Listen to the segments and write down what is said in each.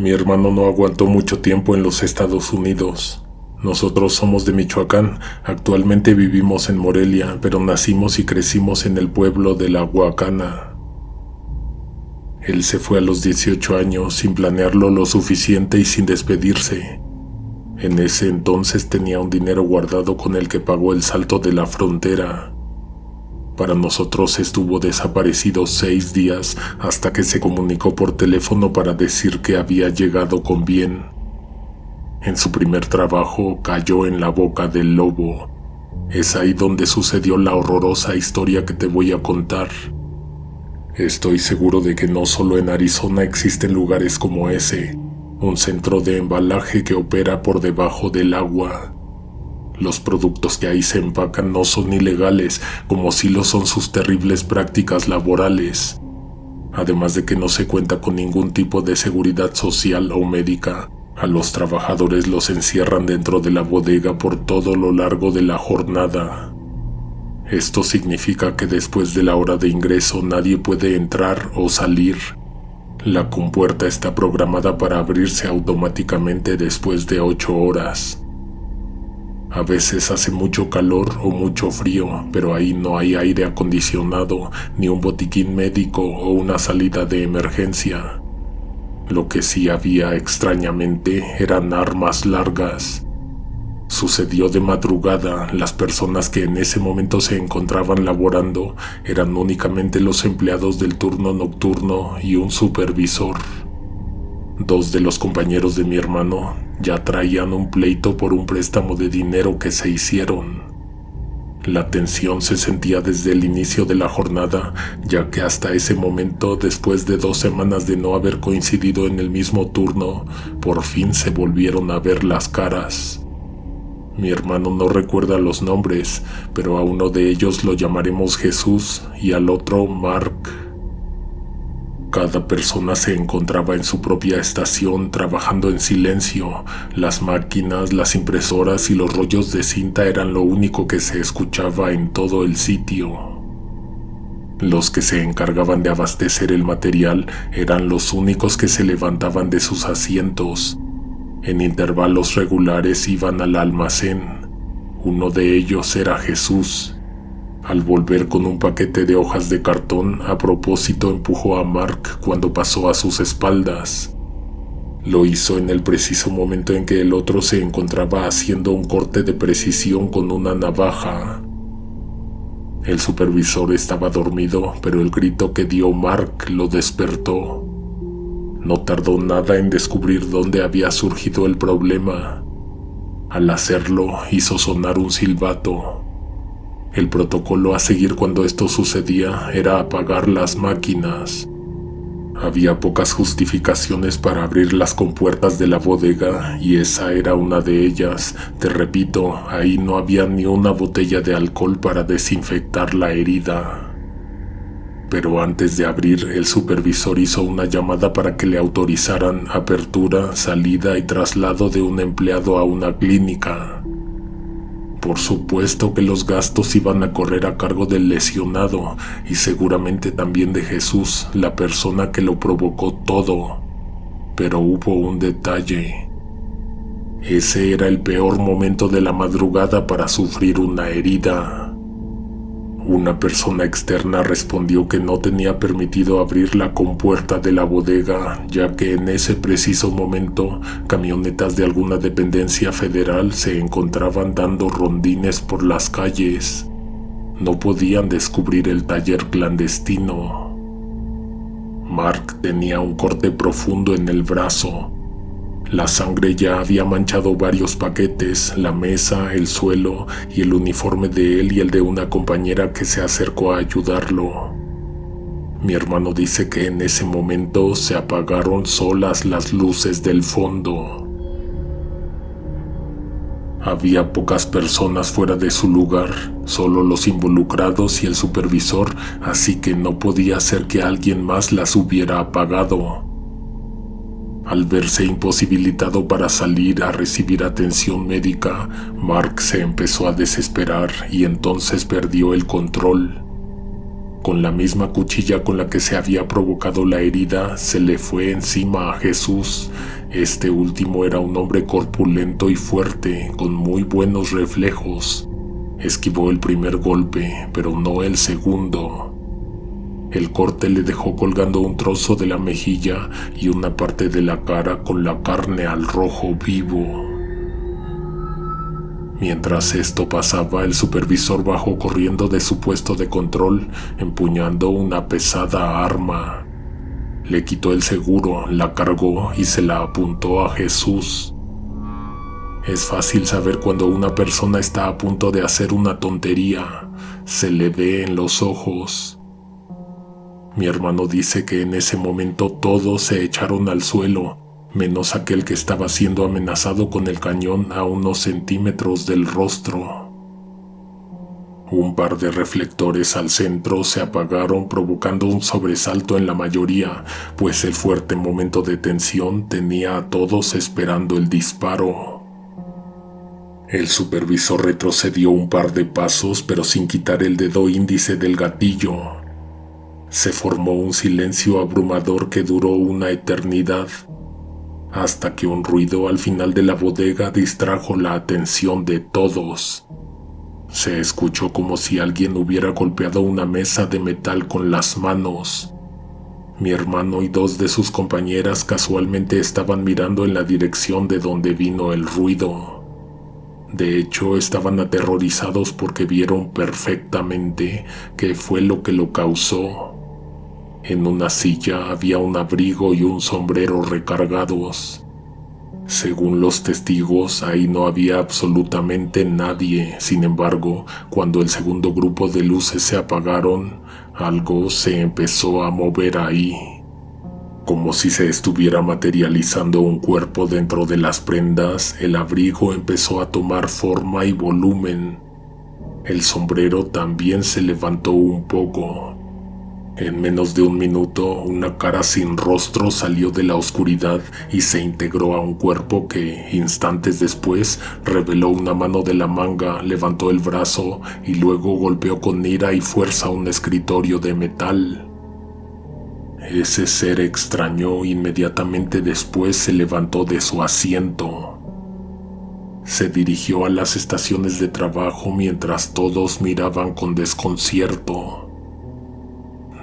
Mi hermano no aguantó mucho tiempo en los Estados Unidos. Nosotros somos de Michoacán, actualmente vivimos en Morelia, pero nacimos y crecimos en el pueblo de La Huacana. Él se fue a los 18 años sin planearlo lo suficiente y sin despedirse. En ese entonces tenía un dinero guardado con el que pagó el salto de la frontera. Para nosotros estuvo desaparecido 6 días hasta que se comunicó por teléfono para decir que había llegado con bien. En su primer trabajo cayó en la boca del lobo. Es ahí donde sucedió la horrorosa historia que te voy a contar. Estoy seguro de que no solo en Arizona existen lugares como ese, un centro de embalaje que opera por debajo del agua. Los productos que ahí se empacan no son ilegales, como sí lo son sus terribles prácticas laborales. Además de que no se cuenta con ningún tipo de seguridad social o médica, a los trabajadores los encierran dentro de la bodega por todo lo largo de la jornada. Esto significa que después de la hora de ingreso nadie puede entrar o salir. La compuerta está programada para abrirse automáticamente después de 8 horas. A veces hace mucho calor o mucho frío, pero ahí no hay aire acondicionado, ni un botiquín médico o una salida de emergencia. Lo que sí había, extrañamente, eran armas largas. Sucedió de madrugada. Las personas que en ese momento se encontraban laborando eran únicamente los empleados del turno nocturno y un supervisor. 2 de los compañeros de mi hermano ya traían un pleito por un préstamo de dinero que se hicieron. La tensión se sentía desde el inicio de la jornada, ya que hasta ese momento, después de 2 semanas de no haber coincidido en el mismo turno, por fin se volvieron a ver las caras. Mi hermano no recuerda los nombres, pero a uno de ellos lo llamaremos Jesús y al otro Mark. Cada persona se encontraba en su propia estación trabajando en silencio. Las máquinas, las impresoras y los rollos de cinta eran lo único que se escuchaba en todo el sitio. Los que se encargaban de abastecer el material eran los únicos que se levantaban de sus asientos. En intervalos regulares iban al almacén. Uno de ellos era Jesús. Al volver con un paquete de hojas de cartón, a propósito empujó a Mark cuando pasó a sus espaldas. Lo hizo en el preciso momento en que el otro se encontraba haciendo un corte de precisión con una navaja. El supervisor estaba dormido, pero el grito que dio Mark lo despertó. No tardó nada en descubrir dónde había surgido el problema. Al hacerlo, hizo sonar un silbato. El protocolo a seguir cuando esto sucedía era apagar las máquinas. Había pocas justificaciones para abrir las compuertas de la bodega y esa era una de ellas. Te repito, ahí no había ni una botella de alcohol para desinfectar la herida. Pero antes de abrir, el supervisor hizo una llamada para que le autorizaran apertura, salida y traslado de un empleado a una clínica. Por supuesto que los gastos iban a correr a cargo del lesionado y seguramente también de Jesús, la persona que lo provocó todo. Pero hubo un detalle. Ese era el peor momento de la madrugada para sufrir una herida. Una persona externa respondió que no tenía permitido abrir la compuerta de la bodega, ya que en ese preciso momento camionetas de alguna dependencia federal se encontraban dando rondines por las calles. No podían descubrir el taller clandestino. Mark tenía un corte profundo en el brazo. La sangre ya había manchado varios paquetes, la mesa, el suelo y el uniforme de él y el de una compañera que se acercó a ayudarlo. Mi hermano dice que en ese momento se apagaron solas las luces del fondo. Había pocas personas fuera de su lugar, solo los involucrados y el supervisor, así que no podía ser que alguien más las hubiera apagado. Al verse imposibilitado para salir a recibir atención médica, Mark se empezó a desesperar y entonces perdió el control. Con la misma cuchilla con la que se había provocado la herida, se le fue encima a Jesús. Este último era un hombre corpulento y fuerte, con muy buenos reflejos. Esquivó el primer golpe, pero no el segundo. El corte le dejó colgando un trozo de la mejilla y una parte de la cara con la carne al rojo vivo. Mientras esto pasaba, el supervisor bajó corriendo de su puesto de control, empuñando una pesada arma. Le quitó el seguro, la cargó y se la apuntó a Jesús. Es fácil saber cuando una persona está a punto de hacer una tontería. Se le ve en los ojos. Mi hermano dice que en ese momento todos se echaron al suelo, menos aquel que estaba siendo amenazado con el cañón a unos centímetros del rostro. Un par de reflectores al centro se apagaron, provocando un sobresalto en la mayoría, pues el fuerte momento de tensión tenía a todos esperando el disparo. El supervisor retrocedió un par de pasos, pero sin quitar el dedo índice del gatillo. Se formó un silencio abrumador que duró una eternidad, hasta que un ruido al final de la bodega distrajo la atención de todos. Se escuchó como si alguien hubiera golpeado una mesa de metal con las manos. Mi hermano y dos de sus compañeras casualmente estaban mirando en la dirección de donde vino el ruido. De hecho, estaban aterrorizados porque vieron perfectamente qué fue lo que lo causó. En una silla había un abrigo y un sombrero recargados. Según los testigos, ahí no había absolutamente nadie. Sin embargo, cuando el segundo grupo de luces se apagaron, algo se empezó a mover ahí. Como si se estuviera materializando un cuerpo dentro de las prendas, el abrigo empezó a tomar forma y volumen. El sombrero también se levantó un poco. En menos de un minuto, una cara sin rostro salió de la oscuridad y se integró a un cuerpo que, instantes después, reveló una mano de la manga, levantó el brazo y luego golpeó con ira y fuerza un escritorio de metal. Ese ser extraño inmediatamente después se levantó de su asiento. Se dirigió a las estaciones de trabajo mientras todos miraban con desconcierto.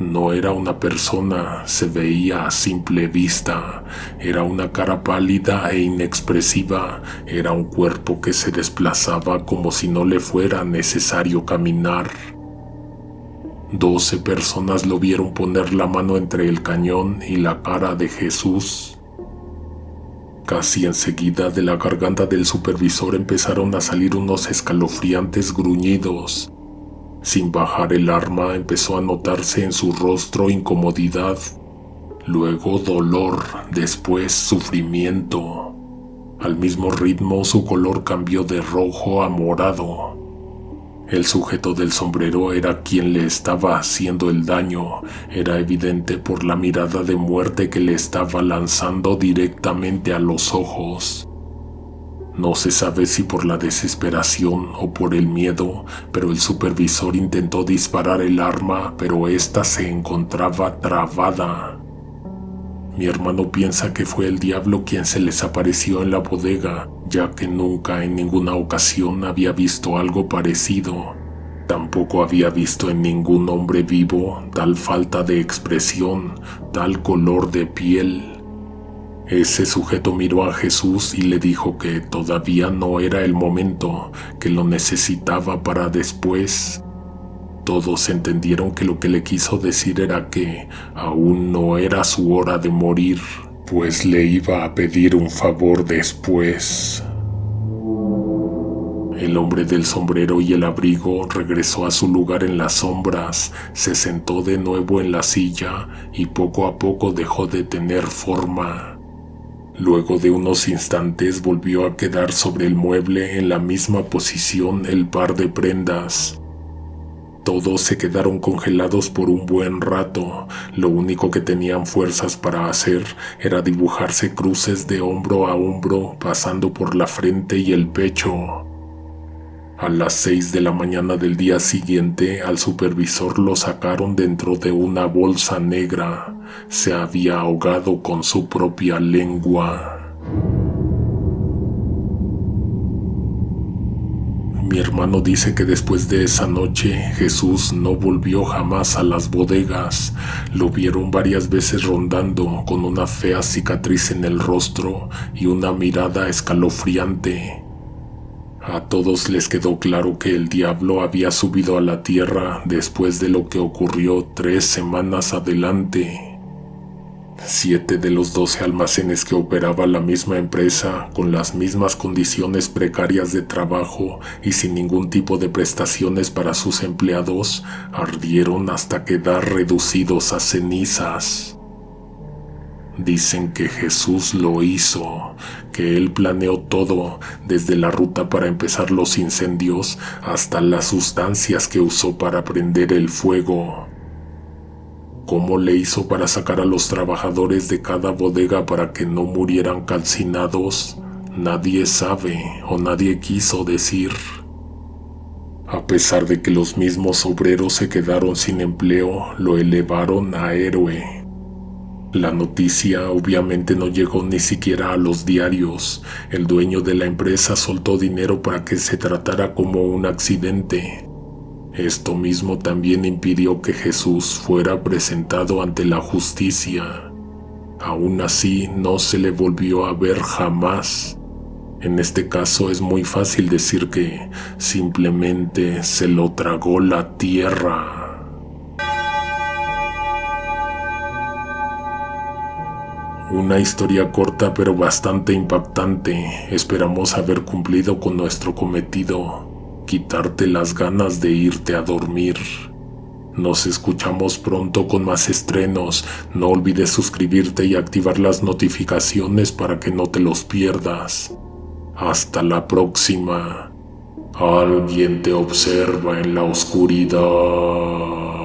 No era una persona, se veía a simple vista. Era una cara pálida e inexpresiva. Era un cuerpo que se desplazaba como si no le fuera necesario caminar. 12 personas lo vieron poner la mano entre el cañón y la cara de Jesús. Casi enseguida de la garganta del supervisor empezaron a salir unos escalofriantes gruñidos. Sin bajar el arma, empezó a notarse en su rostro incomodidad, luego dolor, después sufrimiento. Al mismo ritmo, su color cambió de rojo a morado. El sujeto del sombrero era quien le estaba haciendo el daño. Era evidente por la mirada de muerte que le estaba lanzando directamente a los ojos. No se sabe si por la desesperación o por el miedo, pero el supervisor intentó disparar el arma, pero ésta se encontraba trabada. Mi hermano piensa que fue el diablo quien se les apareció en la bodega, ya que nunca en ninguna ocasión había visto algo parecido. Tampoco había visto en ningún hombre vivo tal falta de expresión, tal color de piel. Ese sujeto miró a Jesús y le dijo que todavía no era el momento, que lo necesitaba para después. Todos entendieron que lo que le quiso decir era que aún no era su hora de morir, pues le iba a pedir un favor después. El hombre del sombrero y el abrigo regresó a su lugar en las sombras, se sentó de nuevo en la silla y poco a poco dejó de tener forma. Luego de unos instantes volvió a quedar sobre el mueble en la misma posición el par de prendas. Todos se quedaron congelados por un buen rato. Lo único que tenían fuerzas para hacer era dibujarse cruces de hombro a hombro, pasando por la frente y el pecho. A las 6 de la mañana del día siguiente, al supervisor lo sacaron dentro de una bolsa negra. Se había ahogado con su propia lengua. Mi hermano dice que después de esa noche Jesús no volvió jamás a las bodegas. Lo vieron varias veces rondando con una fea cicatriz en el rostro y una mirada escalofriante. A todos les quedó claro que el diablo había subido a la tierra después de lo que ocurrió 3 semanas adelante. 7 de los 12 almacenes que operaba la misma empresa, con las mismas condiciones precarias de trabajo y sin ningún tipo de prestaciones para sus empleados, ardieron hasta quedar reducidos a cenizas. Dicen que Jesús lo hizo, que Él planeó todo, desde la ruta para empezar los incendios hasta las sustancias que usó para prender el fuego. ¿Cómo le hizo para sacar a los trabajadores de cada bodega para que no murieran calcinados? Nadie sabe o nadie quiso decir. A pesar de que los mismos obreros se quedaron sin empleo, lo elevaron a héroe. La noticia obviamente no llegó ni siquiera a los diarios. El dueño de la empresa soltó dinero para que se tratara como un accidente. Esto mismo también impidió que Jesús fuera presentado ante la justicia. Aún así, no se le volvió a ver jamás. En este caso es muy fácil decir que simplemente se lo tragó la tierra. Una historia corta pero bastante impactante. Esperamos haber cumplido con nuestro cometido: quitarte las ganas de irte a dormir. Nos escuchamos pronto con más estrenos. No olvides suscribirte y activar las notificaciones para que no te los pierdas. Hasta la próxima. Alguien te observa en la oscuridad.